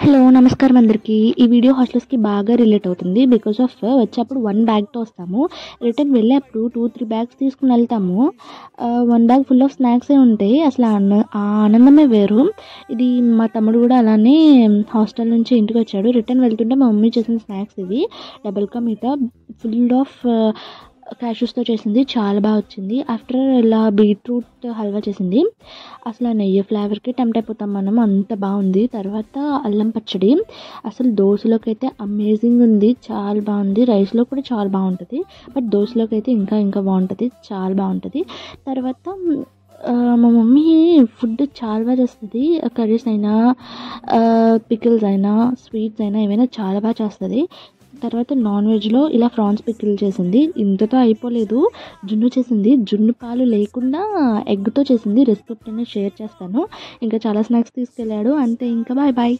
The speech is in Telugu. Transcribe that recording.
హలో నమస్కారం అందరికీ. ఈ వీడియో హాస్టల్స్కి బాగా రిలేట్ అవుతుంది. బికాస్ ఆఫ్ వచ్చేప్పుడు 1 బ్యాగ్తో వస్తాము, రిటర్న్ వెళ్ళేప్పుడు 2-3 బ్యాగ్స్ తీసుకుని వెళ్తాము. 1 బ్యాగ్ ఫుల్ ఆఫ్ స్నాక్సే ఉంటాయి. అసలు ఆ ఆనందమే వేరు. ఇది మా తమ్ముడు కూడా అలానే హాస్టల్ నుంచి ఇంటికి వచ్చాడు. రిటర్న్ వెళ్తుంటే మా మమ్మీ చేసిన స్నాక్స్ ఇవి. Double ka meetha full of క్యాష్యూస్తో చేసింది, చాలా బాగా వచ్చింది. ఆఫ్టర్ ఇలా బీట్రూట్ హల్వా చేసింది. అసలు ఆ నెయ్యి ఫ్లేవర్కి టెంప్ట్ అయిపోతాం మనం, అంత బాగుంది. తర్వాత అల్లం పచ్చడి అసలు దోశలోకి అయితే అమేజింగ్ ఉంది, చాలా బాగుంది. రైస్లో కూడా చాలా బాగుంటుంది, బట్ దోశలోకి అయితే ఇంకా ఇంకా బాగుంటుంది, చాలా బాగుంటుంది. తర్వాత మా మమ్మీ ఫుడ్ చాలా బాగా చేస్తుంది. కర్రీస్ అయినా, పికిల్స్ అయినా, స్వీట్స్ అయినా, ఏమైనా చాలా బాగా చేస్తుంది. తర్వాత నాన్ వెజ్లో ఇలా ఫ్రాన్స్ పికిల్ చేసింది. ఇంతతో అయిపోలేదు, జున్ను చేసింది. జున్ను పాలు లేకుండా ఎగ్తో చేసింది. రెసిపీ షేర్ చేస్తాను. ఇంకా చాలా స్నాక్స్ తీసుకెళ్ళాడు. అంతే, ఇంకా బాయ్ బాయ్.